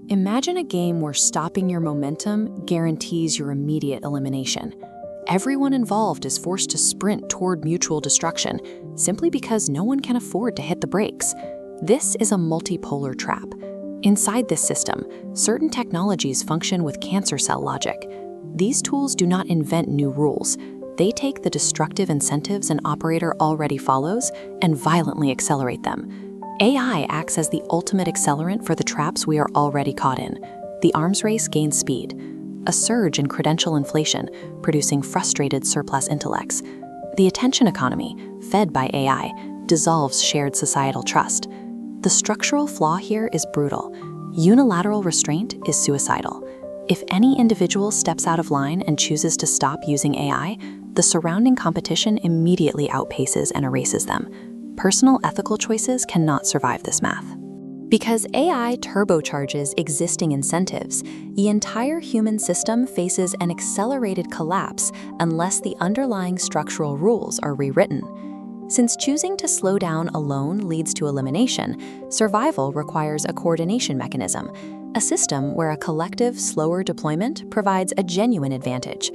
Imagine a game where stopping your momentum guarantees your immediate elimination. Everyone involved is forced to sprint toward mutual destruction simply because no one can afford to hit the brakes. This is a multipolar trap. Inside this system, certain technologies function with cancer cell logic. These tools do not invent new rules. They take the destructive incentives an operator already follows and violently accelerate them. AI acts as the ultimate accelerant for the traps we are already caught in. The arms race gains speed, a surge in credential inflation, producing frustrated surplus intellects. The attention economy, fed by AI, dissolves shared societal trust. The structural flaw here is brutal. Unilateral restraint is suicidal. If any individual steps out of line and chooses to stop using AI, the surrounding competition immediately outpaces and erases them. Personal ethical choices cannot survive this math. Because AI turbocharges existing incentives, the entire human system faces an accelerated collapse unless the underlying structural rules are rewritten. Since choosing to slow down alone leads to elimination, survival requires a coordination mechanism, a system where a collective, slower deployment provides a genuine advantage.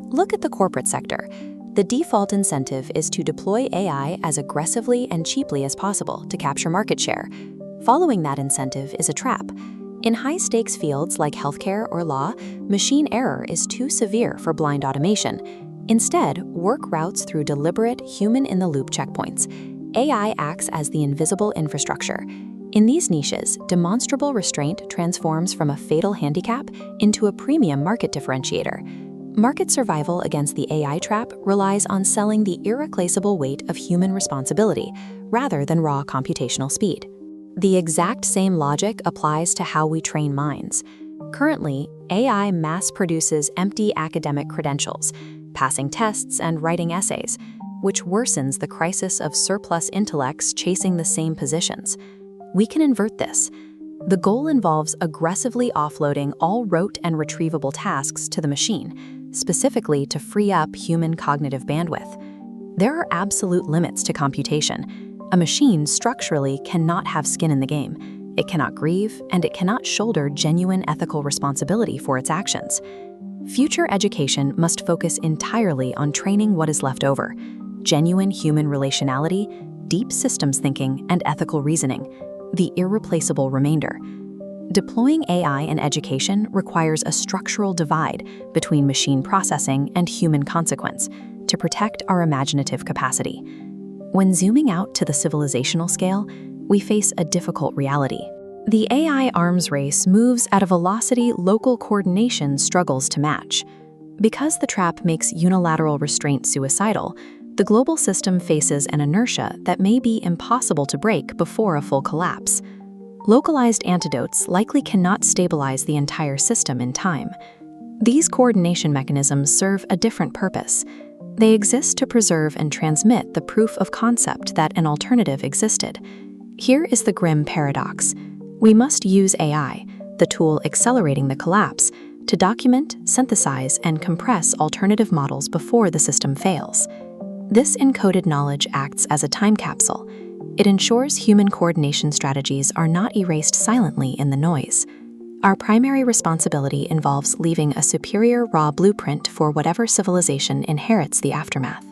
Look at the corporate sector. The default incentive is to deploy AI as aggressively and cheaply as possible to capture market share. Following that incentive is a trap. In high-stakes fields like healthcare or law, machine error is too severe for blind automation. Instead, work routes through deliberate, human-in-the-loop checkpoints. AI acts as the invisible infrastructure. In these niches, demonstrable restraint transforms from a fatal handicap into a premium market differentiator. Market survival against the AI trap relies on selling the irreplaceable weight of human responsibility, rather than raw computational speed. The exact same logic applies to how we train minds. Currently, AI mass produces empty academic credentials, passing tests and writing essays, which worsens the crisis of surplus intellects chasing the same positions. We can invert this. The goal involves aggressively offloading all rote and retrievable tasks to the machine, specifically to free up human cognitive bandwidth. There are absolute limits to computation. A machine structurally cannot have skin in the game. It cannot grieve, and it cannot shoulder genuine ethical responsibility for its actions. Future education must focus entirely on training what is left over: genuine human relationality, deep systems thinking, and ethical reasoning, the irreplaceable remainder. Deploying AI in education requires a structural divide between machine processing and human consequence to protect our imaginative capacity. When zooming out to the civilizational scale, we face a difficult reality. The AI arms race moves at a velocity local coordination struggles to match. Because the trap makes unilateral restraint suicidal, the global system faces an inertia that may be impossible to break before a full collapse. Localized antidotes likely cannot stabilize the entire system in time. These coordination mechanisms serve a different purpose. They exist to preserve and transmit the proof of concept that an alternative existed. Here is the grim paradox. We must use AI, the tool accelerating the collapse, to document, synthesize, and compress alternative models before the system fails. This encoded knowledge acts as a time capsule. It ensures human coordination strategies are not erased silently in the noise. Our primary responsibility involves leaving a superior raw blueprint for whatever civilization inherits the aftermath.